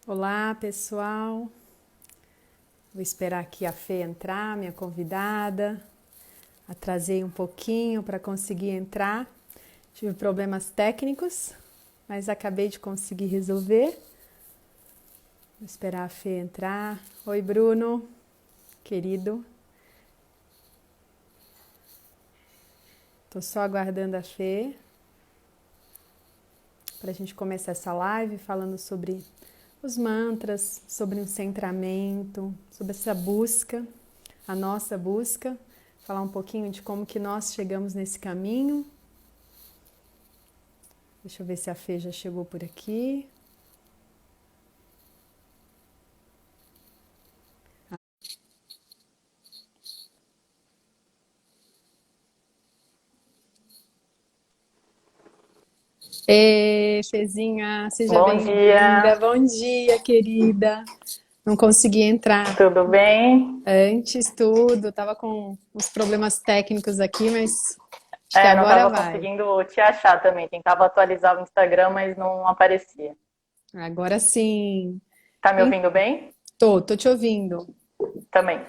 Olá, pessoal. Vou esperar aqui a Fê entrar, minha convidada. Atrasei um pouquinho para conseguir entrar. Tive problemas técnicos, mas acabei de conseguir resolver. Vou esperar a Fê entrar. Oi, Bruno, querido. Tô só aguardando a Fê para a gente começar essa live falando sobre os mantras, sobre o centramento, sobre essa busca, a nossa busca, falar um pouquinho de como que nós chegamos nesse caminho. Deixa eu ver se a Fê já chegou por aqui. Ei, Fezinha, seja Bom bem-vinda. dia, Bom dia, querida. Não consegui entrar tudo bem? antes, tudo. Tava com uns problemas técnicos aqui, mas acho que Não agora estava vai. conseguindo te achar também. Tentava atualizar o Instagram, mas não aparecia. Agora sim. Tá me Em- ouvindo bem? tô te ouvindo. Também.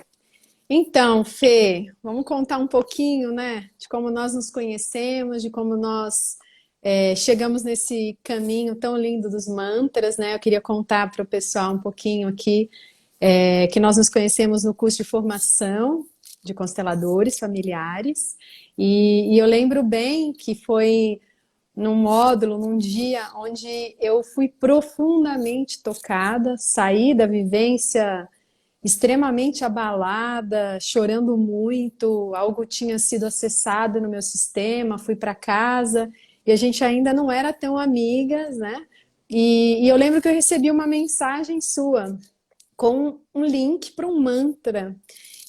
Então, Fê, vamos contar um pouquinho, né, de como nós nos conhecemos, de como nós chegamos nesse caminho tão lindo dos mantras, né? Eu queria contar para o pessoal um pouquinho aqui que nós nos conhecemos no curso de formação de consteladores familiares e eu lembro bem que foi num módulo, num dia onde eu fui profundamente tocada, saí da vivência extremamente abalada, chorando muito, algo tinha sido acessado no meu sistema, fui para casa e a gente ainda não era tão amigas, né? E eu lembro que eu recebi uma mensagem sua com um link para um mantra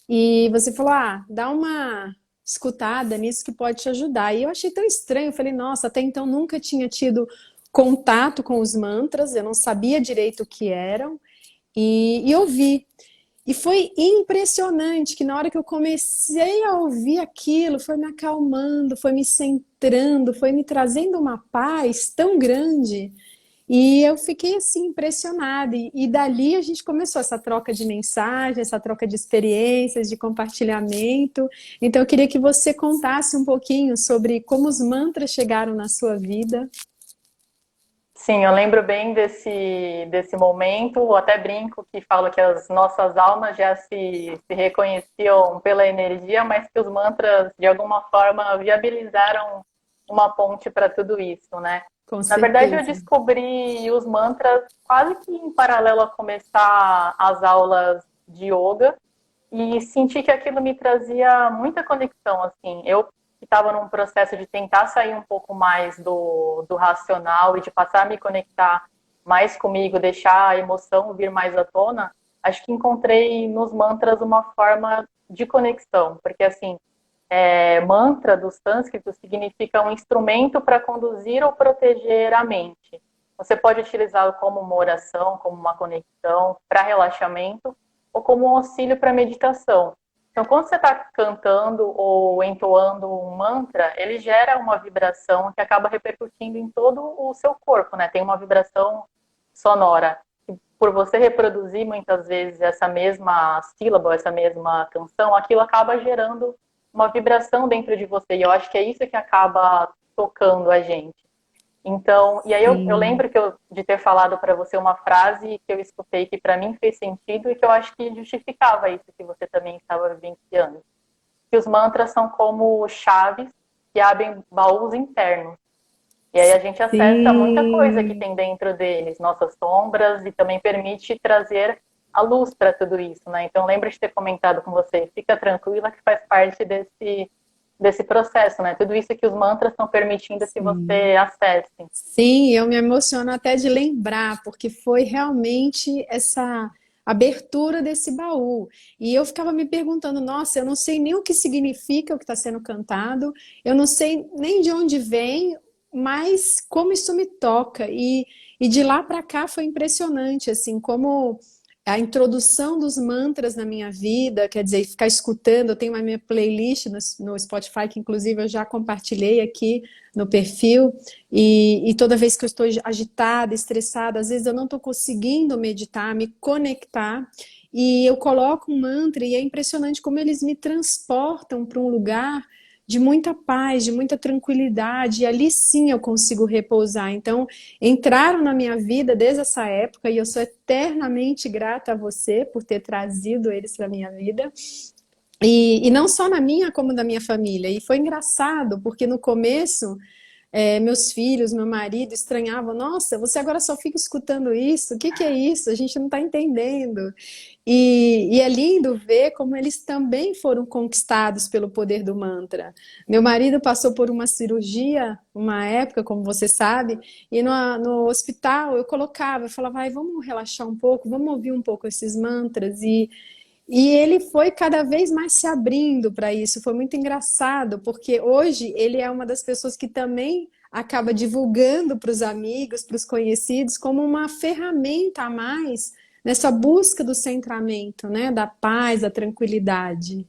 e você falou: ah, dá uma escutada nisso que pode te ajudar. E eu achei tão estranho, eu falei: nossa, até então nunca tinha tido contato com os mantras, eu não sabia direito o que eram e ouvi. E foi impressionante que na hora que eu comecei a ouvir aquilo, foi me acalmando, foi me centrando, foi me trazendo uma paz tão grande. E eu fiquei assim impressionada. E dali a gente começou essa troca de mensagens, essa troca de experiências, de compartilhamento. Então eu queria que você contasse um pouquinho sobre como os mantras chegaram na sua vida. Sim, eu lembro bem desse momento. Eu até brinco que falo que as nossas almas já se reconheciam pela energia, mas que os mantras, de alguma forma, viabilizaram uma ponte para tudo isso, né? Com Na verdade, eu certeza. descobri os mantras quase que em paralelo a começar as aulas de yoga e senti que aquilo me trazia muita conexão, assim. Eu que estava num processo de tentar sair um pouco mais do racional e de passar a me conectar mais comigo, deixar a emoção vir mais à tona, acho que encontrei nos mantras uma forma de conexão, porque assim, mantra do sânscrito significa um instrumento para conduzir ou proteger a mente. Você pode utilizá-lo como uma oração, como uma conexão, para relaxamento, ou como um auxílio para meditação. Então, quando você está cantando ou entoando um mantra, ele gera uma vibração que acaba repercutindo em todo o seu corpo, né? Tem uma vibração sonora. E por você reproduzir muitas vezes essa mesma sílaba, essa mesma canção, aquilo acaba gerando uma vibração dentro de você. E eu acho que é isso que acaba tocando a gente. Então, e aí eu Sim. lembro de ter falado para você uma frase que eu escutei que para mim fez sentido e que eu acho que justificava isso que você também estava vivenciando. Que os mantras são como chaves que abrem baús internos. E aí a gente acessa muita coisa que Sim. tem dentro deles, nossas sombras, e também permite trazer a luz para tudo isso, né? Então lembra de ter comentado com você, fica tranquila que faz parte desse processo, né? Tudo isso que os mantras estão permitindo que Sim. você acesse. Sim, eu me emociono até de lembrar, porque foi realmente essa abertura desse baú. E eu ficava me perguntando, nossa, eu não sei nem o que significa o que está sendo cantado, eu não sei nem de onde vem, mas como isso me toca. E de lá para cá foi impressionante, assim, como a introdução dos mantras na minha vida, quer dizer, ficar escutando, eu tenho uma minha playlist no Spotify, que inclusive eu já compartilhei aqui no perfil, e toda vez que eu estou agitada, estressada, às vezes eu não estou conseguindo meditar, me conectar, e eu coloco um mantra, e é impressionante como eles me transportam para um lugar de muita paz, de muita tranquilidade, e ali sim eu consigo repousar. Então, entraram na minha vida desde essa época, e eu sou eternamente grata a você por ter trazido eles para a minha vida. E não só na minha, como da minha família. E foi engraçado, porque no começo meus filhos, meu marido estranhavam, nossa, você agora só fica escutando isso, o que que é isso? A gente não está entendendo. E é lindo ver como eles também foram conquistados pelo poder do mantra. Meu marido passou por uma cirurgia, uma época, como você sabe, e no hospital eu colocava, eu falava, vai, vamos relaxar um pouco, vamos ouvir um pouco esses mantras, e ele foi cada vez mais se abrindo para isso. Foi muito engraçado, porque hoje ele é uma das pessoas que também acaba divulgando para os amigos, para os conhecidos, como uma ferramenta a mais nessa busca do centramento, né? Da paz, da tranquilidade.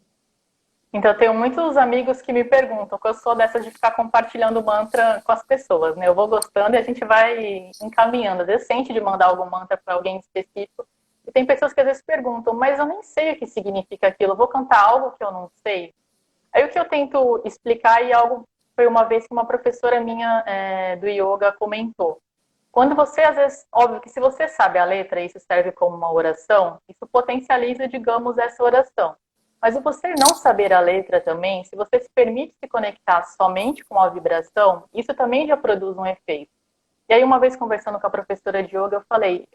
Então, eu tenho muitos amigos que me perguntam, que eu sou dessa de ficar compartilhando mantra com as pessoas, né? Eu vou gostando e a gente vai encaminhando. Às vezes sente de mandar algum mantra para alguém específico. E tem pessoas que às vezes perguntam, mas eu nem sei o que significa aquilo, eu vou cantar algo que eu não sei. Aí o que eu tento explicar, e algo foi uma vez que uma professora minha do yoga comentou. Quando você, às vezes, óbvio que se você sabe a letra e isso serve como uma oração, isso potencializa, digamos, essa oração. Mas se você não saber a letra também, se você se permite se conectar somente com a vibração, isso também já produz um efeito. E aí, uma vez conversando com a professora de yoga, eu falei,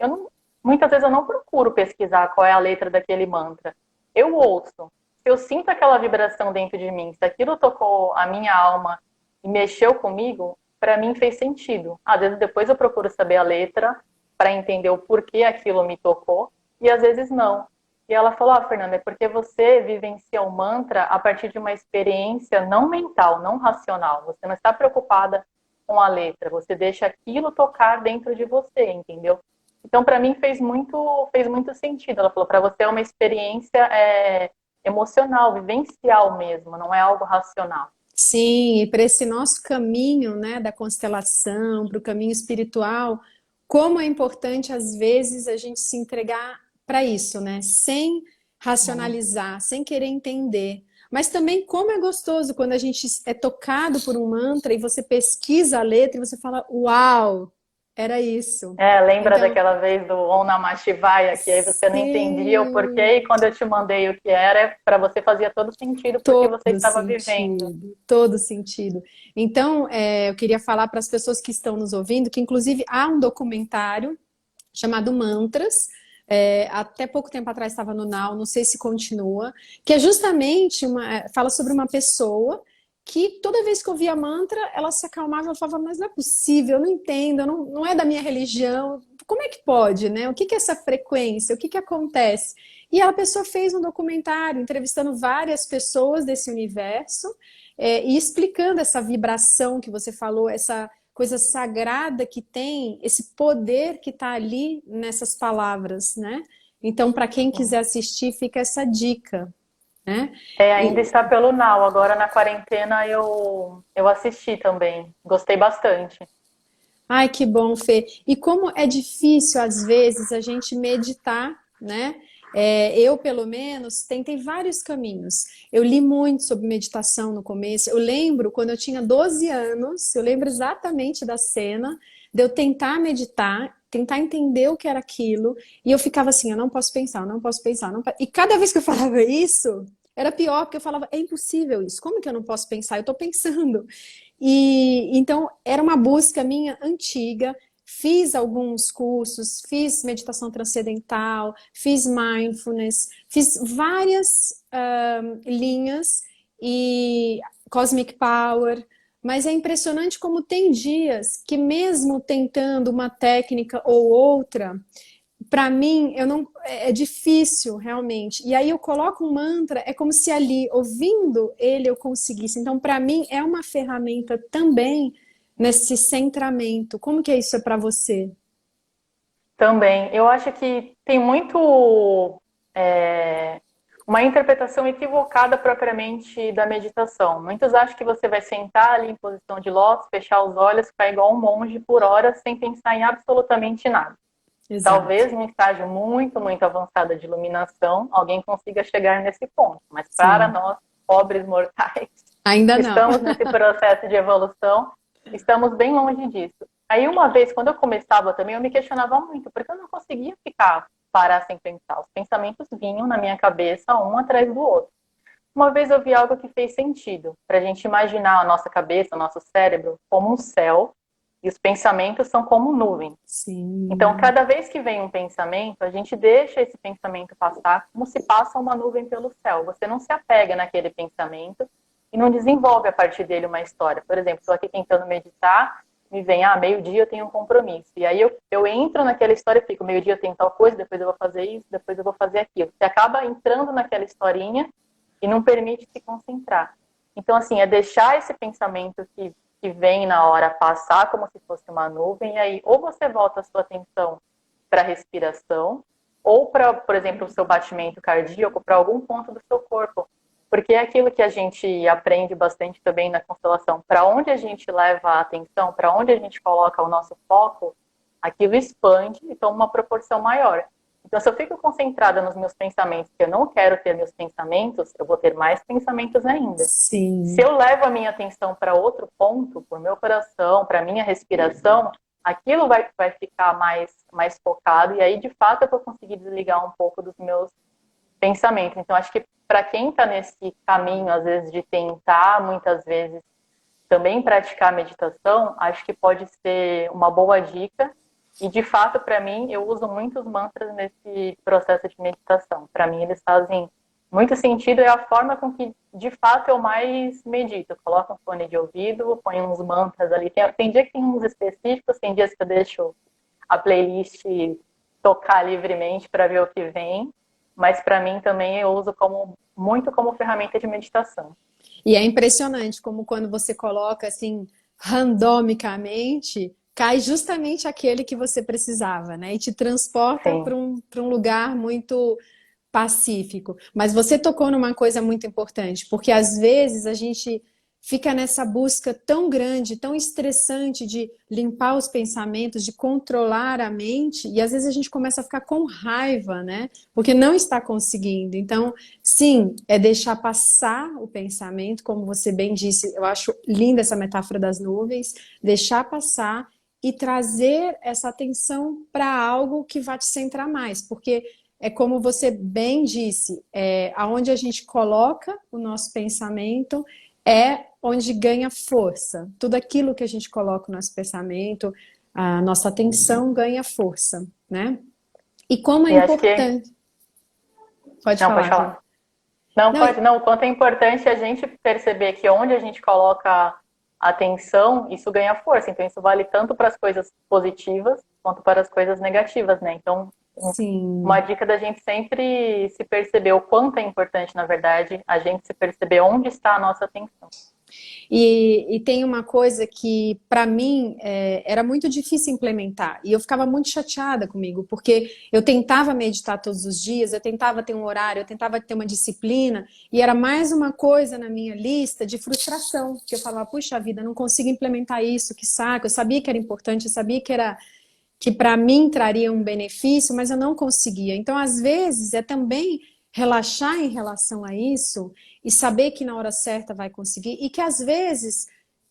muitas vezes eu não procuro pesquisar qual é a letra daquele mantra. Eu ouço. Se eu sinto aquela vibração dentro de mim, se aquilo tocou a minha alma e mexeu comigo, para mim fez sentido. Às vezes depois eu procuro saber a letra para entender o porquê aquilo me tocou, e às vezes não. E ela falou, Fernanda, é porque você vivencia o mantra a partir de uma experiência não mental, não racional. Você não está preocupada com a letra, você deixa aquilo tocar dentro de você, entendeu? Então, para mim, fez muito sentido. Ela falou, para você é uma experiência emocional, vivencial mesmo, não é algo racional. Sim, e para esse nosso caminho, né, da constelação, para o caminho espiritual, como é importante às vezes a gente se entregar para isso, né, sem racionalizar, sem querer entender. Mas também como é gostoso quando a gente é tocado por um mantra e você pesquisa a letra e você fala, uau, era isso. Lembra Então, daquela vez do Om Namah Shivaya, que aí você não entendia o porquê, sim. e quando eu te mandei o que era, para você fazia todo sentido, porque você Todo estava vivendo. sentido, todo sentido. Então, eu queria falar para as pessoas que estão nos ouvindo que, inclusive, há um documentário chamado Mantras, até pouco tempo atrás estava no Now, não sei se continua, que é justamente fala sobre uma pessoa que toda vez que ouvia mantra, ela se acalmava e falava, mas não é possível, eu não entendo, não é da minha religião, como é que pode, né? O que que é essa frequência? O que que acontece? E a pessoa fez um documentário entrevistando várias pessoas desse universo e explicando essa vibração que você falou, essa coisa sagrada que tem, esse poder que está ali nessas palavras, né? Então, para quem quiser assistir, fica essa dica, né? Ainda está pelo Now, agora na quarentena eu assisti também, gostei bastante. Ai, que bom, Fê. E como é difícil, às vezes, a gente meditar, né? Eu, pelo menos, tentei vários caminhos. Eu li muito sobre meditação no começo. Eu lembro, quando eu tinha 12 anos, eu lembro exatamente da cena de eu tentar meditar, tentar entender o que era aquilo, e eu ficava assim, eu não posso pensar, eu não posso pensar. Não po-". E cada vez que eu falava isso, era pior, porque eu falava, é impossível isso, como que eu não posso pensar? Eu estou pensando. E então era uma busca minha antiga. Fiz alguns cursos, fiz meditação transcendental, fiz mindfulness, fiz várias linhas e Cosmic Power, mas é impressionante como tem dias que mesmo tentando uma técnica ou outra, para mim, eu não, é difícil realmente. E aí eu coloco um mantra, é como se ali, ouvindo ele, eu conseguisse. Então, para mim, é uma ferramenta também nesse centramento. Como que é isso para você? Também. Eu acho que tem muito é, uma interpretação equivocada propriamente da meditação. Muitos acham que você vai sentar ali em posição de lótus, fechar os olhos, ficar igual um monge por horas sem pensar em absolutamente nada. Exato. Talvez num estágio muito, muito avançado de iluminação, alguém consiga chegar nesse ponto. Mas para Sim. nós, pobres mortais, Ainda que não. estamos nesse processo de evolução, estamos bem longe disso. Aí uma vez, quando eu começava também, eu me questionava muito, porque eu não conseguia ficar parar sem pensar. Os pensamentos vinham na minha cabeça, um atrás do outro. Uma vez eu vi algo que fez sentido, para a gente imaginar a nossa cabeça, o nosso cérebro, como um céu, e os pensamentos são como nuvens. Então, Sim. cada vez que vem um pensamento, a gente deixa esse pensamento passar como se passa uma nuvem pelo céu. Você não se apega naquele pensamento e não desenvolve a partir dele uma história. Por exemplo, estou aqui tentando meditar, me vem, meio-dia eu tenho um compromisso. E aí eu entro naquela história e fico, meio-dia eu tenho tal coisa, depois eu vou fazer isso, depois eu vou fazer aquilo. Você acaba entrando naquela historinha e não permite se concentrar. Então, assim, é deixar esse pensamento que vem na hora passar como se fosse uma nuvem, e aí ou você volta a sua atenção para a respiração, ou para, por exemplo, o seu batimento cardíaco, para algum ponto do seu corpo. Porque é aquilo que a gente aprende bastante também na constelação. Para onde a gente leva a atenção, para onde a gente coloca o nosso foco, aquilo expande e toma uma proporção maior. Então, se eu fico concentrada nos meus pensamentos, que eu não quero ter meus pensamentos, eu vou ter mais pensamentos ainda. Se Sim. eu levo a minha atenção para outro ponto, para o meu coração, para a minha respiração, aquilo vai ficar mais focado e aí, de fato, eu vou conseguir desligar um pouco dos meus pensamentos. Então, acho que para quem está nesse caminho, às vezes, de tentar, muitas vezes, também praticar meditação, acho que pode ser uma boa dica. E, de fato, para mim, eu uso muitos mantras nesse processo de meditação. Para mim, eles fazem muito sentido, é a forma com que, de fato, eu mais medito. Eu coloco um fone de ouvido, ponho uns mantras ali. Tem dia que tem uns específicos, tem dias que eu deixo a playlist tocar livremente para ver o que vem. Mas, para mim, também eu uso muito como ferramenta de meditação. E é impressionante como quando você coloca assim, randomicamente, cai justamente aquele que você precisava, né? E te transporta Sim. para um lugar muito pacífico. Mas você tocou numa coisa muito importante, porque às vezes a gente fica nessa busca tão grande, tão estressante de limpar os pensamentos, de controlar a mente, e às vezes a gente começa a ficar com raiva, né? Porque não está conseguindo. Então, sim, é deixar passar o pensamento, como você bem disse, eu acho linda essa metáfora das nuvens, deixar passar e trazer essa atenção para algo que vai te centrar mais, porque é como você bem disse, aonde a gente coloca o nosso pensamento é onde ganha força. Tudo aquilo que a gente coloca no nosso pensamento, a nossa atenção ganha força, né? E como é E acho que... importante. Pode Não, pode falar, Cláudia. falar. Não, Não, pode, não. O quanto é importante a gente perceber que onde a gente coloca a atenção, isso ganha força. Então, isso vale tanto para as coisas positivas quanto para as coisas negativas, né? Então, uma sim. dica da gente sempre se perceber o quanto é importante, na verdade, a gente se perceber onde está a nossa atenção. E tem uma coisa que, para mim, era muito difícil implementar. E eu ficava muito chateada comigo, porque eu tentava meditar todos os dias, eu tentava ter um horário, eu tentava ter uma disciplina, e era mais uma coisa na minha lista de frustração, que eu falava, puxa vida, não consigo implementar isso, que saco. Eu sabia que era importante, eu sabia que para mim traria um benefício, mas eu não conseguia. Então, às vezes, é também relaxar em relação a isso e saber que na hora certa vai conseguir e que às vezes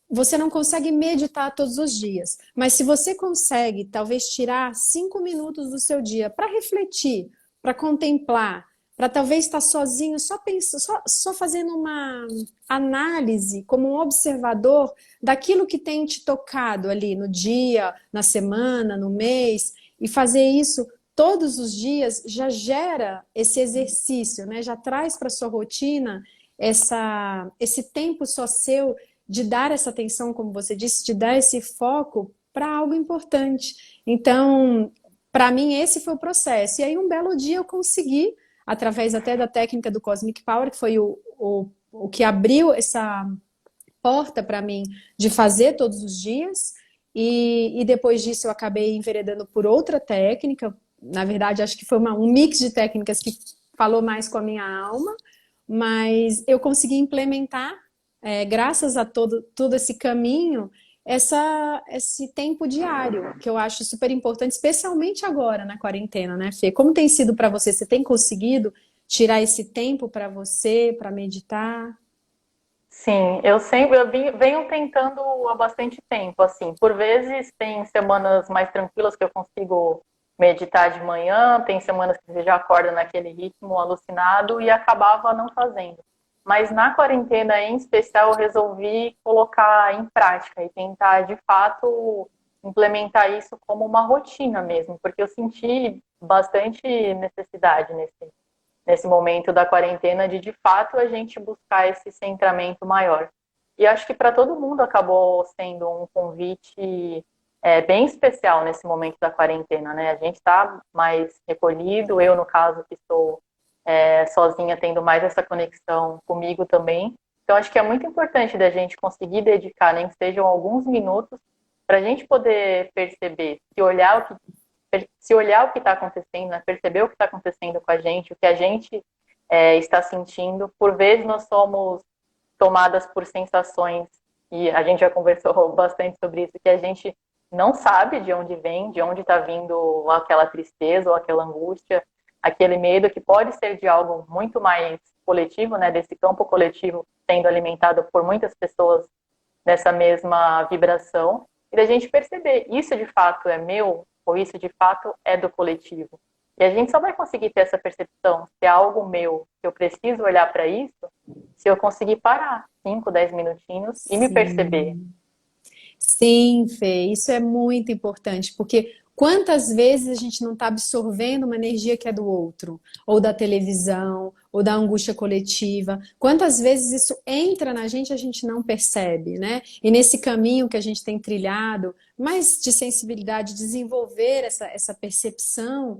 você não consegue meditar todos os dias, mas se você consegue talvez tirar 5 minutos do seu dia para refletir, para contemplar, para talvez estar sozinho, só pensando, só fazendo uma análise como um observador daquilo que tem te tocado ali no dia, na semana, no mês, e fazer isso todos os dias já gera esse exercício, né? Já traz para sua rotina esse tempo só seu de dar essa atenção, como você disse, de dar esse foco para algo importante. Então, para mim, esse foi o processo. E aí, um belo dia, eu consegui, através até da técnica do Cosmic Power, que foi o que abriu essa porta para mim de fazer todos os dias. e depois disso eu acabei enveredando por outra técnica. Na verdade, acho que foi um mix de técnicas que falou mais com a minha alma, mas eu consegui implementar, graças a todo esse caminho, esse tempo diário, que eu acho super importante, especialmente agora na quarentena, né, Fê? Como tem sido para você? Você tem conseguido tirar esse tempo para você, para meditar? Sim, venho tentando há bastante tempo, assim. Por vezes tem semanas mais tranquilas que eu consigo meditar de manhã, tem semanas que você já acorda naquele ritmo alucinado e acabava não fazendo. Mas na quarentena em especial eu resolvi colocar em prática e tentar de fato implementar isso como uma rotina mesmo, porque eu senti bastante necessidade nesse momento da quarentena de fato a gente buscar esse centramento maior. E acho que para todo mundo acabou sendo um convite bem especial nesse momento da quarentena, né? A gente está mais recolhido, eu no caso que estou sozinha, tendo mais essa conexão comigo também. Então acho que é muito importante da gente conseguir dedicar, nem que sejam alguns minutos, para a gente poder perceber, se olhar o que está acontecendo, né? Perceber o que está acontecendo com a gente, o que a gente está sentindo. Por vezes nós somos tomadas por sensações, e a gente já conversou bastante sobre isso, que a gente não sabe de onde vem, de onde está vindo aquela tristeza ou aquela angústia, aquele medo que pode ser de algo muito mais coletivo, né? Desse campo coletivo sendo alimentado por muitas pessoas nessa mesma vibração, e da gente perceber, isso de fato é meu, ou isso de fato é do coletivo. E a gente só vai conseguir ter essa percepção, se é algo meu, se eu preciso olhar para isso, se eu conseguir parar 5, 10 minutinhos e me perceber. Sim. Sim, Fê, isso é muito importante, porque quantas vezes a gente não está absorvendo uma energia que é do outro, ou da televisão, ou da angústia coletiva, quantas vezes isso entra na gente e a gente não percebe, né? E nesse caminho que a gente tem trilhado, mais de sensibilidade, desenvolver essa percepção,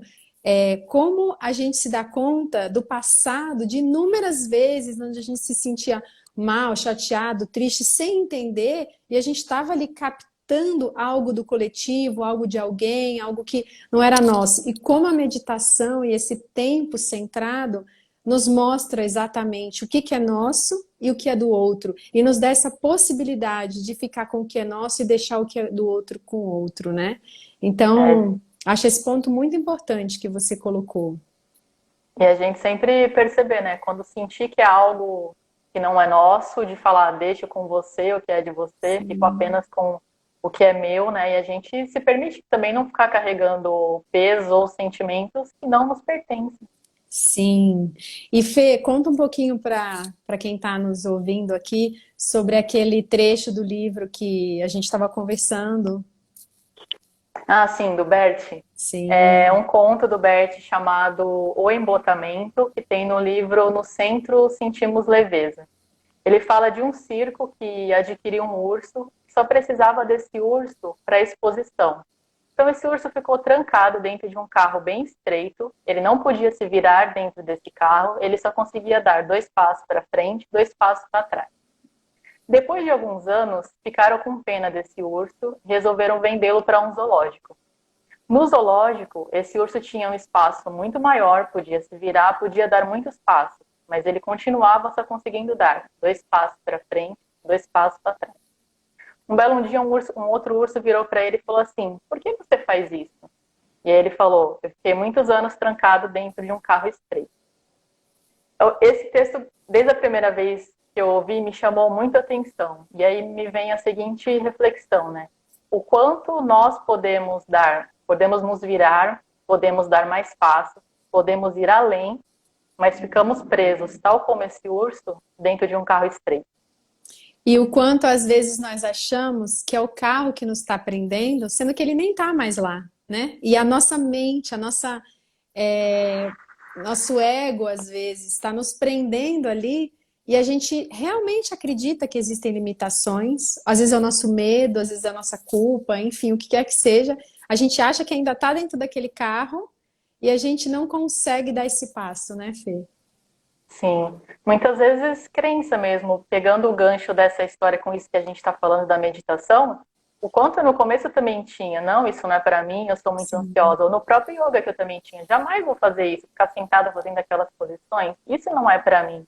como a gente se dá conta do passado, de inúmeras vezes onde a gente se sentia mal, chateado, triste, sem entender, e a gente estava ali captando algo do coletivo, algo de alguém, algo que não era nosso. E como a meditação e esse tempo centrado nos mostra exatamente o que é nosso e o que é do outro, e nos dá essa possibilidade de ficar com o que é nosso e deixar o que é do outro com o outro, né? É, Então, acho esse ponto muito importante que você colocou. e a gente sempre perceber, né? Quando sentir que é algo que não é nosso, de falar, deixa com você o que é de você, fico Sim. apenas com o que é meu, né? E a gente se permite também não ficar carregando peso ou sentimentos que não nos pertencem. Sim. E Fê, conta um pouquinho para quem está nos ouvindo aqui sobre aquele trecho do livro que a gente estava conversando. Ah, sim, do Bert. É Sim. um conto do Bert chamado O Embotamento, que tem no livro No Centro Sentimos Leveza. Ele fala de um circo que adquiriu um urso, que só precisava desse urso para exposição. Então esse urso ficou trancado dentro de um carro bem estreito, ele não podia se virar dentro desse carro, ele só conseguia dar 2 passos para frente, 2 passos para trás. Depois de alguns anos, ficaram com pena desse urso e resolveram vendê-lo para um zoológico. No zoológico, esse urso tinha um espaço muito maior, podia se virar, podia dar muitos passos, mas ele continuava só conseguindo dar 2 passos para frente, 2 passos para trás. Um belo dia, um outro urso virou para ele e falou assim: por que você faz isso? E aí ele falou: eu fiquei muitos anos trancado dentro de um carro estreito. Então, esse texto, desde a primeira vez que eu ouvi, me chamou muita atenção. E aí me vem a seguinte reflexão, né? O quanto nós podemos nos virar, podemos dar mais passos, podemos ir além, mas ficamos presos, tal como esse urso, dentro de um carro estreito. E o quanto às vezes nós achamos que é o carro que nos está prendendo, sendo que ele nem está mais lá, né? E a nossa mente, é, nosso ego às vezes está nos prendendo ali e a gente realmente acredita que existem limitações. Às vezes é o nosso medo, às vezes é a nossa culpa, enfim, o que quer que seja. A gente acha que ainda está dentro daquele carro e a gente não consegue dar esse passo, né, Fê? Sim, muitas vezes crença mesmo, pegando o gancho dessa história com isso que a gente está falando da meditação, o quanto no começo eu também tinha, não, isso não é para mim, eu sou muito Sim. ansiosa. Ou no próprio yoga que eu também tinha, jamais vou fazer isso, ficar sentada fazendo aquelas posições, isso não é para mim.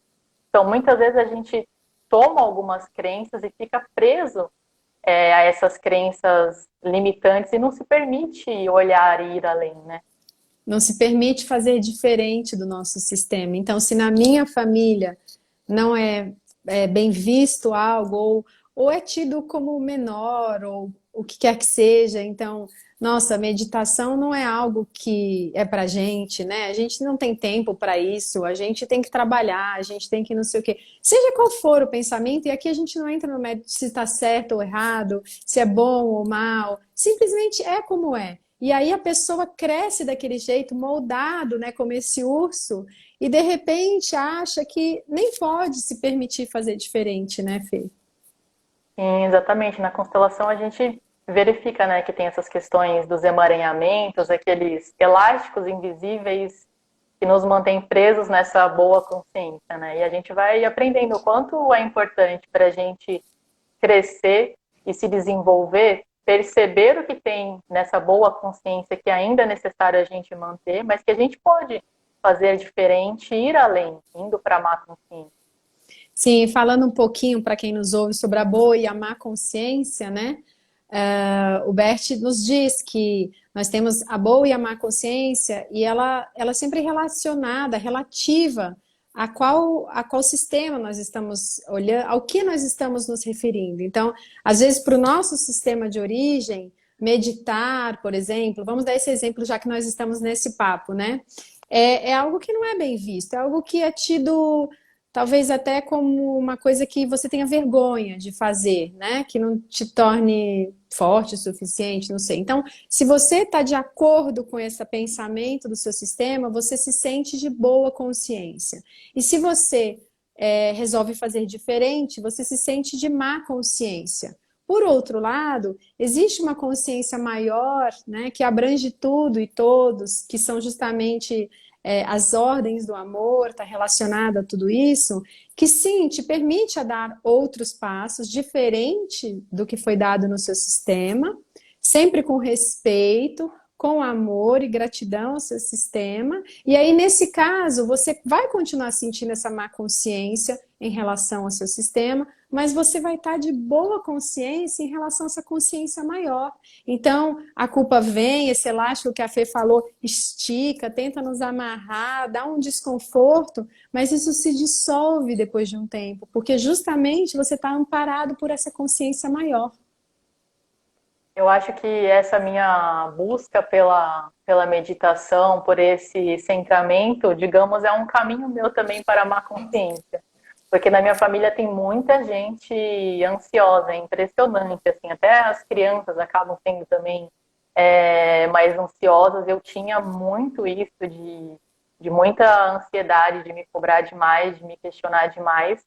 Então, muitas vezes a gente toma algumas crenças e fica preso a essas crenças limitantes e não se permite olhar e ir além, né? Não se permite fazer diferente do nosso sistema. Então, se na minha família não é bem visto algo, ou é tido como menor, ou o que quer que seja, então, nossa, meditação não é algo que é pra gente, né? A gente não tem tempo para isso, a gente tem que trabalhar, a gente tem que não sei o quê. Seja qual for o pensamento, e aqui a gente não entra no mérito se está certo ou errado, se é bom ou mal, simplesmente é como é. E aí a pessoa cresce daquele jeito, moldado, né, como esse urso, e de repente acha que nem pode se permitir fazer diferente, né, Fê? Sim, exatamente. Na constelação a gente verifica, né, que tem essas questões dos emaranhamentos, aqueles elásticos invisíveis que nos mantêm presos nessa boa consciência, né? E a gente vai aprendendo o quanto é importante para a gente crescer e se desenvolver, perceber o que tem nessa boa consciência que ainda é necessário a gente manter, mas que a gente pode fazer diferente, ir além, indo para a má consciência. Sim, falando um pouquinho para quem nos ouve sobre a boa e a má consciência, né? O Bert nos diz que nós temos a boa e a má consciência e ela sempre é relacionada, relativa a qual sistema nós estamos olhando, ao que nós estamos nos referindo. Então, às vezes, para o nosso sistema de origem, meditar, por exemplo, vamos dar esse exemplo já que nós estamos nesse papo, né? É algo que não é bem visto, é algo que é tido talvez até como uma coisa que você tenha vergonha de fazer, né? Que não te torne forte o suficiente, não sei. Então, se você está de acordo com esse pensamento do seu sistema, você se sente de boa consciência. E se você resolve fazer diferente, você se sente de má consciência. Por outro lado, existe uma consciência maior, né, que abrange tudo e todos, que são justamente as ordens do amor, está relacionada a tudo isso, que sim, te permite a dar outros passos, diferente do que foi dado no seu sistema, sempre com respeito, com amor e gratidão ao seu sistema. E aí, nesse caso, você vai continuar sentindo essa má consciência em relação ao seu sistema, mas você vai estar de boa consciência em relação a essa consciência maior. Então, a culpa vem, esse elástico que a Fê falou, estica, tenta nos amarrar, dá um desconforto, mas isso se dissolve depois de um tempo, porque justamente você está amparado por essa consciência maior. Eu acho que essa minha busca pela meditação, por esse centramento, digamos, é um caminho meu também para a má consciência. Porque na minha família tem muita gente ansiosa, é impressionante, assim, até as crianças acabam sendo também mais ansiosas. Eu tinha muito isso de muita ansiedade, de me cobrar demais, de me questionar demais.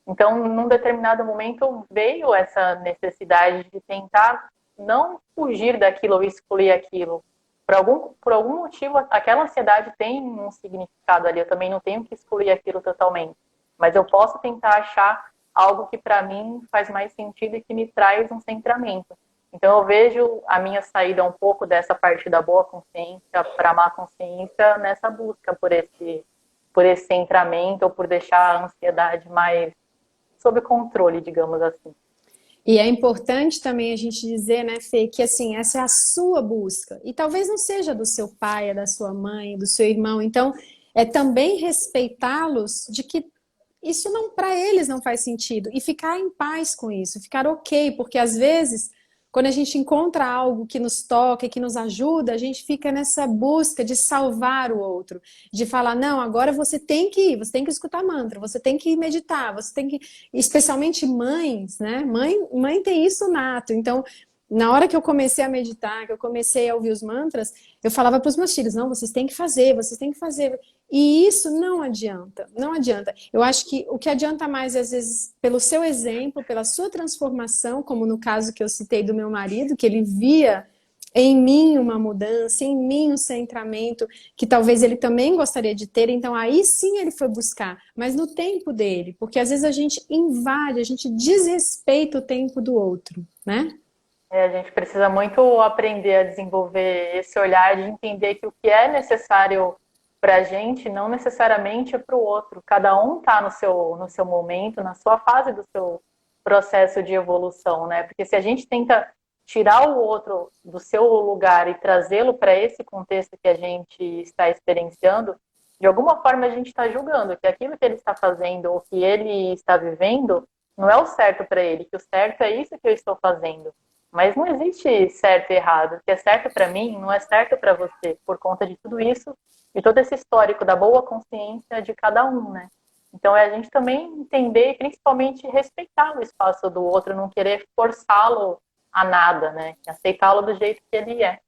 Então, num determinado momento, veio essa necessidade de tentar não fugir daquilo ou excluir aquilo. Por algum motivo, aquela ansiedade tem um significado ali. Eu também não tenho que excluir aquilo totalmente. Mas eu posso tentar achar algo que para mim faz mais sentido e que me traz um centramento. Então eu vejo a minha saída um pouco dessa parte da boa consciência para a má consciência nessa busca por esse centramento ou por deixar a ansiedade mais sob controle, digamos assim. E é importante também a gente dizer, né, Fê, que assim, essa é a sua busca. E talvez não seja do seu pai, da sua mãe, do seu irmão. Então, é também respeitá-los de que isso não para eles não faz sentido e ficar em paz com isso, ficar ok, porque às vezes quando a gente encontra algo que nos toca, que nos ajuda, a gente fica nessa busca de salvar o outro, de falar, não, agora você tem que ir, você tem que escutar mantra, você tem que meditar, você tem que, especialmente mães, né? Mãe tem isso nato, então na hora que eu comecei a meditar, que eu comecei a ouvir os mantras, eu falava para os meus filhos, não, vocês têm que fazer, vocês têm que fazer. E isso não adianta, não adianta. Eu acho que o que adianta mais, às vezes, pelo seu exemplo, pela sua transformação, como no caso que eu citei do meu marido, que ele via em mim uma mudança, em mim um centramento, que talvez ele também gostaria de ter, então aí sim ele foi buscar, mas no tempo dele, porque às vezes a gente invade, a gente desrespeita o tempo do outro, né? A gente precisa muito aprender a desenvolver esse olhar de entender que o que é necessário para a gente não necessariamente é para o outro. Cada um está no seu momento, na sua fase do seu processo de evolução, né? Porque se a gente tenta tirar o outro do seu lugar e trazê-lo para esse contexto que a gente está experienciando, de alguma forma a gente está julgando que aquilo que ele está fazendo ou que ele está vivendo não é o certo para ele, que o certo é isso que eu estou fazendo. Mas não existe certo e errado. O que é certo para mim não é certo para você, por conta de tudo isso e todo esse histórico da boa consciência de cada um, né? Então é a gente também entender e principalmente respeitar o espaço do outro, não querer forçá-lo a nada, né? Aceitá-lo do jeito que ele é.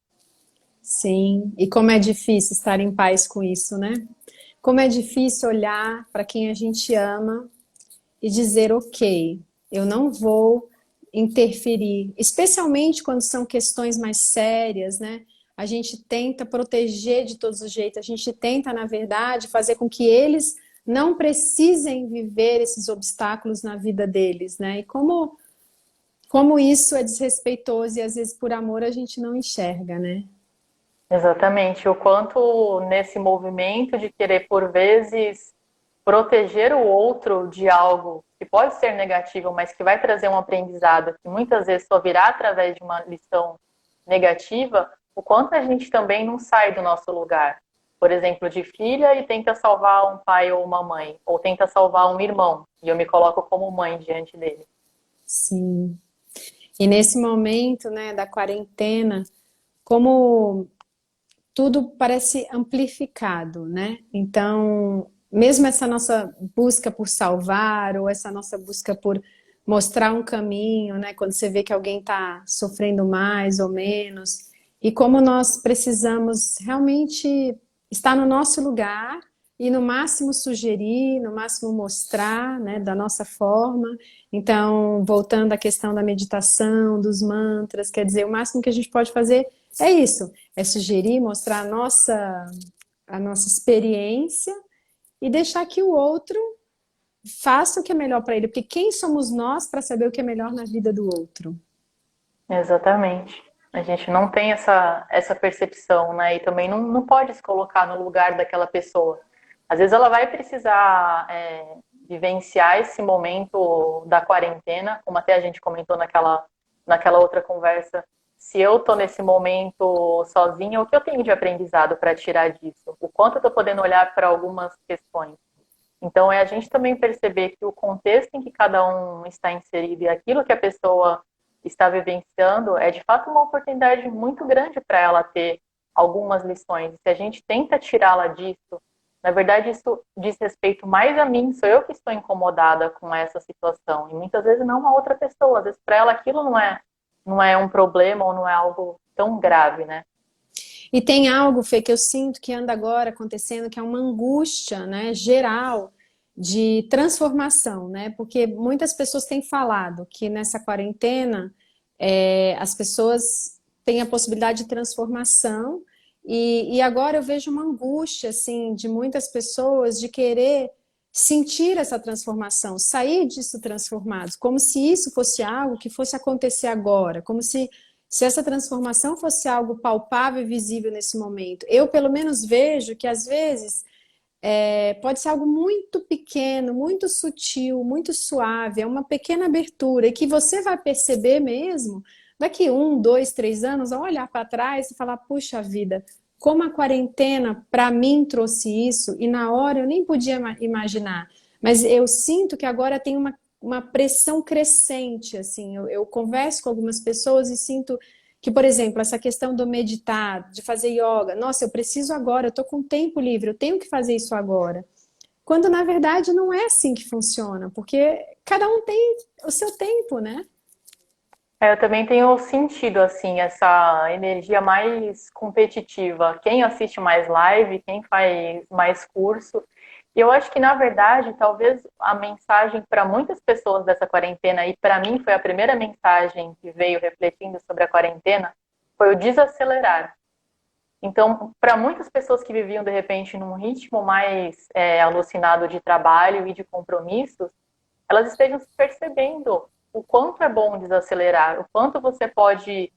Sim, e como é difícil estar em paz com isso, né? Como é difícil olhar para quem a gente ama e dizer, ok, eu não vou interferir, especialmente quando são questões mais sérias, né? A gente tenta proteger de todos os jeitos, a gente tenta, na verdade, fazer com que eles não precisem viver esses obstáculos na vida deles, né? E como isso é desrespeitoso e às vezes por amor a gente não enxerga, né? Exatamente. O quanto nesse movimento de querer, por vezes, proteger o outro de algo que pode ser negativo, mas que vai trazer um aprendizado, que muitas vezes só virá através de uma lição negativa, o quanto a gente também não sai do nosso lugar. Por exemplo, de filha e tenta salvar um pai ou uma mãe, ou tenta salvar um irmão, e eu me coloco como mãe diante dele. Sim. E nesse momento, né, da quarentena, como tudo parece amplificado, né? Então, mesmo essa nossa busca por salvar, ou essa nossa busca por mostrar um caminho, né? Quando você vê que alguém está sofrendo mais ou menos, e como nós precisamos realmente estar no nosso lugar e no máximo sugerir, no máximo mostrar, né, da nossa forma. Então, voltando à questão da meditação, dos mantras, quer dizer, o máximo que a gente pode fazer é isso, é sugerir, mostrar a nossa experiência e deixar que o outro faça o que é melhor para ele, porque quem somos nós para saber o que é melhor na vida do outro? Exatamente. A gente não tem essa percepção, né? E também não pode se colocar no lugar daquela pessoa. Às vezes ela vai precisar vivenciar esse momento da quarentena, como até a gente comentou naquela outra conversa. Se eu tô nesse momento sozinha, o que eu tenho de aprendizado para tirar disso? O quanto eu tô podendo olhar para algumas questões? Então, é a gente também perceber que o contexto em que cada um está inserido e aquilo que a pessoa está vivenciando é, de fato, uma oportunidade muito grande para ela ter algumas lições. Se a gente tenta tirá-la disso, na verdade, isso diz respeito mais a mim, sou eu que estou incomodada com essa situação. E muitas vezes não a outra pessoa. Às vezes, para ela, aquilo não é um problema ou não é algo tão grave, né? E tem algo, Fê, que eu sinto que anda agora acontecendo, que é uma angústia, né, geral de transformação, né? Porque muitas pessoas têm falado que nessa quarentena as pessoas têm a possibilidade de transformação e agora eu vejo uma angústia, assim, de muitas pessoas de querer sentir essa transformação, sair disso transformados, como se isso fosse algo que fosse acontecer agora, como se essa transformação fosse algo palpável e visível nesse momento. Eu, pelo menos, vejo que, às vezes, pode ser algo muito pequeno, muito sutil, muito suave, é uma pequena abertura, e que você vai perceber mesmo daqui 1, 2, 3 anos, ao olhar para trás e falar, puxa vida, como a quarentena para mim trouxe isso, e na hora eu nem podia imaginar. Mas eu sinto que agora tem uma pressão crescente, assim, eu converso com algumas pessoas e sinto que, por exemplo, essa questão do meditar, de fazer yoga, nossa, eu preciso agora, eu estou com tempo livre, eu tenho que fazer isso agora. Quando na verdade não é assim que funciona, porque cada um tem o seu tempo, né? Eu também tenho sentido, assim, essa energia mais competitiva. Quem assiste mais live, quem faz mais curso. E eu acho que, na verdade, talvez a mensagem para muitas pessoas dessa quarentena, e para mim foi a primeira mensagem que veio refletindo sobre a quarentena, foi o desacelerar. Então, para muitas pessoas que viviam, de repente, num ritmo mais alucinado de trabalho e de compromissos, elas estejam se percebendo o quanto é bom desacelerar, o quanto você pode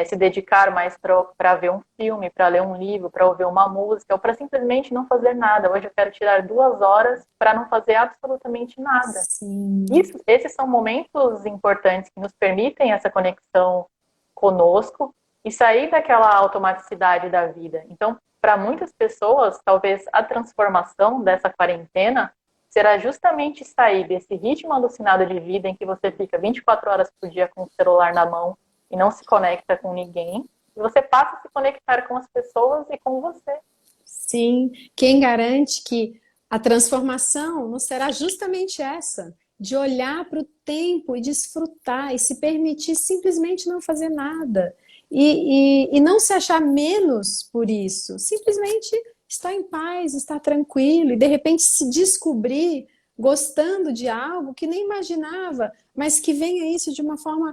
se dedicar mais para ver um filme, para ler um livro, para ouvir uma música, ou para simplesmente não fazer nada. Hoje eu quero tirar 2 horas para não fazer absolutamente nada. Sim. Esses são momentos importantes que nos permitem essa conexão conosco e sair daquela automaticidade da vida. Então, para muitas pessoas, talvez a transformação dessa quarentena será justamente sair desse ritmo alucinado de vida em que você fica 24 horas por dia com o celular na mão e não se conecta com ninguém, e você passa a se conectar com as pessoas e com você. Sim, quem garante que a transformação não será justamente essa, de olhar para o tempo e desfrutar e se permitir simplesmente não fazer nada e não se achar menos por isso, simplesmente estar em paz, estar tranquilo e de repente se descobrir gostando de algo que nem imaginava, mas que venha isso de uma forma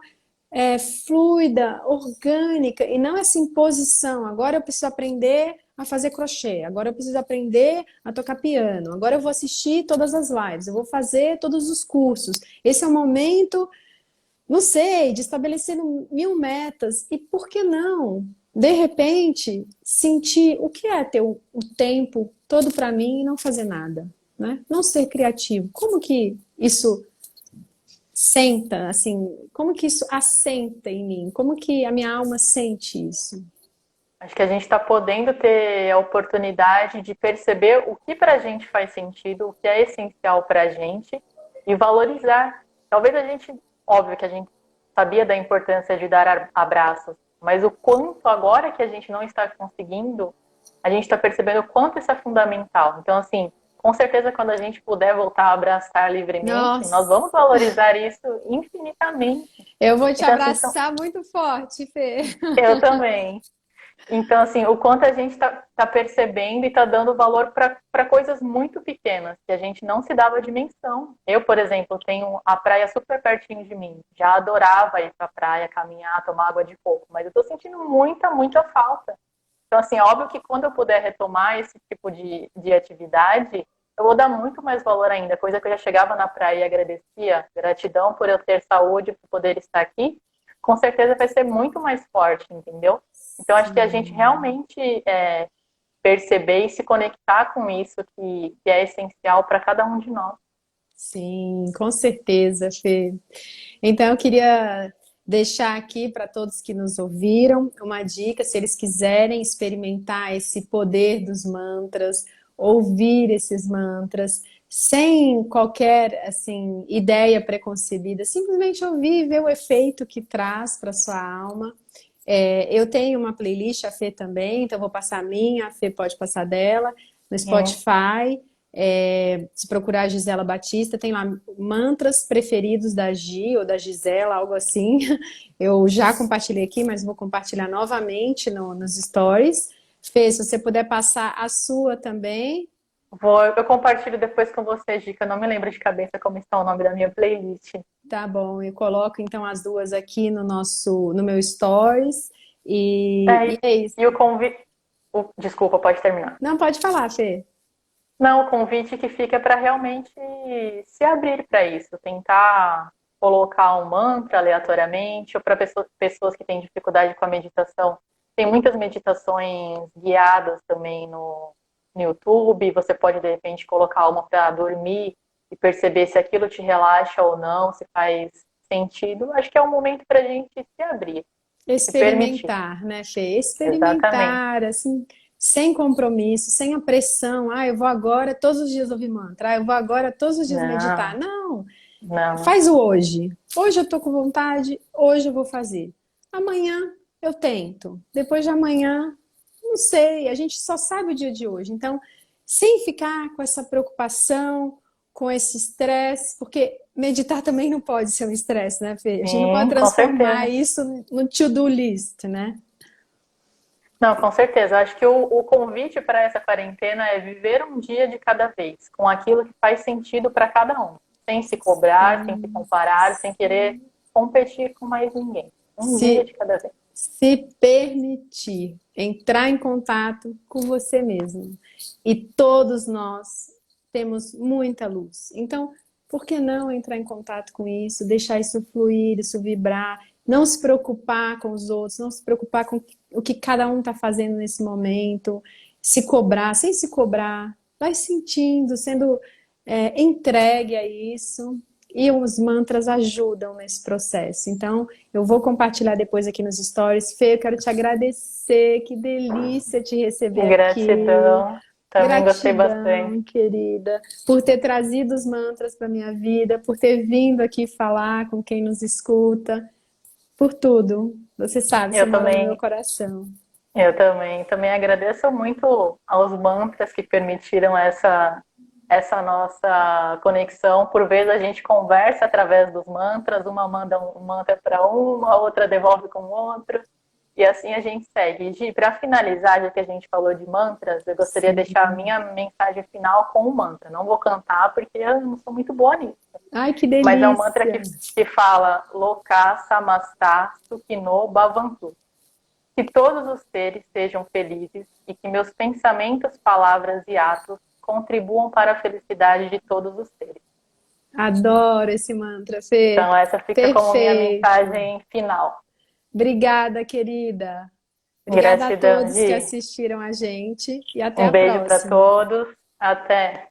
fluida, orgânica, e não essa imposição. Agora eu preciso aprender a fazer crochê, agora eu preciso aprender a tocar piano, agora eu vou assistir todas as lives, eu vou fazer todos os cursos. Esse é o momento, não sei, de estabelecer 1000 metas. E por que não? De repente, sentir o que é ter o tempo todo para mim e não fazer nada, né? Não ser criativo. Como que isso senta, assim, como que isso assenta em mim? Como que a minha alma sente isso? Acho que a gente está podendo ter a oportunidade de perceber o que para a gente faz sentido, o que é essencial para a gente e valorizar. Talvez a gente, óbvio que a gente sabia da importância de dar abraços, mas o quanto agora que a gente não está conseguindo, a gente está percebendo o quanto isso é fundamental. Então, assim, com certeza quando a gente puder voltar a abraçar livremente, nós Nossa, vamos valorizar isso infinitamente. eu vou te Então, assim, abraçar muito forte, Fê. eu também. Então, assim, o quanto a gente está percebendo e está dando valor para coisas muito pequenas, que a gente não se dava dimensão. Eu, por exemplo, tenho a praia super pertinho de mim. Já adorava ir para a praia, caminhar, tomar água de coco, mas eu estou sentindo muita, muita falta. Então, assim, óbvio que quando eu puder retomar esse tipo de atividade, eu vou dar muito mais valor ainda. Coisa que eu já chegava na praia e agradecia, gratidão por eu ter saúde, por poder estar aqui, com certeza vai ser muito mais forte, entendeu? Então, acho que a gente Sim, realmente perceber e se conectar com isso que é essencial para cada um de nós. sim, com certeza, Fê. Então, eu queria deixar aqui para todos que nos ouviram uma dica, se eles quiserem experimentar esse poder dos mantras, ouvir esses mantras, sem qualquer assim ideia preconcebida, simplesmente ouvir e ver o efeito que traz para sua alma. Eu tenho uma playlist, a Fê também, então eu vou passar a minha, a Fê pode passar dela, no Sim, Spotify. Se procurar a Gisela Batista, tem lá mantras preferidos da Gi ou da Gisela, algo assim. Eu já compartilhei aqui, mas vou compartilhar novamente nos stories. Fê, se você puder passar a sua também, eu compartilho depois com você, Dica. Eu não me lembro de cabeça como está o nome da minha playlist. tá bom. Eu coloco então as duas aqui no meu stories. E É, é isso. e o convite. Desculpa, pode terminar. Não, pode falar, Fê. Não, o convite que fica para realmente se abrir para isso, tentar colocar um mantra aleatoriamente, ou para pessoas que têm dificuldade com a meditação. Tem muitas meditações guiadas também no YouTube, você pode de repente colocar uma para dormir e perceber se aquilo te relaxa ou não, se faz sentido. Acho que é um momento para a gente se abrir, se permitir. Experimentar, né, Fê? Exatamente. Experimentar, assim, sem compromisso, sem a pressão. Ah, eu vou agora todos os dias ouvir mantra. Ah, eu vou agora todos os dias meditar. Não, Não, não. faz o hoje. Hoje eu tô com vontade, hoje eu vou fazer. Amanhã eu tento. Depois de amanhã, não sei. A gente só sabe o dia de hoje. Então, sem ficar com essa preocupação, com esse estresse, porque meditar também não pode ser um estresse, né, Fê? A gente não pode Sim, com transformar certeza. isso no to-do list, né? Não, com certeza. Acho que o convite para essa quarentena é viver um dia de cada vez, com aquilo que faz sentido para cada um, sem se cobrar, sem se Sim. comparar, sem querer competir com mais ninguém. Um dia Se, de cada vez. se permitir entrar em contato com você mesmo. E todos nós temos muita luz. Então, por que não entrar em contato com isso, deixar isso fluir, isso vibrar, não se preocupar com os outros, não se preocupar com o que cada um está fazendo nesse momento, se cobrar, sem se cobrar, vai sentindo, sendo entregue a isso. E os mantras ajudam nesse processo. Então, eu vou compartilhar depois aqui nos stories. Fê, eu quero te agradecer. Que delícia te receber aqui. Gratidão. Também gostei Gratidão, bastante. querida, por ter trazido os mantras para minha vida, por ter vindo aqui falar com quem nos escuta, por tudo. Você sabe, você Eu mora no meu também, coração. eu também agradeço muito aos mantras que permitiram essa nossa conexão. Por vezes a gente conversa através dos mantras, uma manda um mantra para uma, a outra devolve com outra, e assim a gente segue. Gi, para finalizar, já que a gente falou de mantras, eu gostaria de deixar a Sim. minha mensagem final com um mantra. Não vou cantar porque eu não sou muito boa nisso. Ai, que Mas é um mantra delícia! que fala Loka Samastha Sukhino Bhavantu. Que todos os seres sejam felizes e que meus pensamentos, palavras e atos contribuam para a felicidade de todos os seres. Adoro esse mantra, Fê. Então, essa fica como minha Perfeito. mensagem final. Obrigada, querida. Obrigada a Gratidão, todos que Gi. assistiram a gente e até Um a beijo para próxima. todos. Até.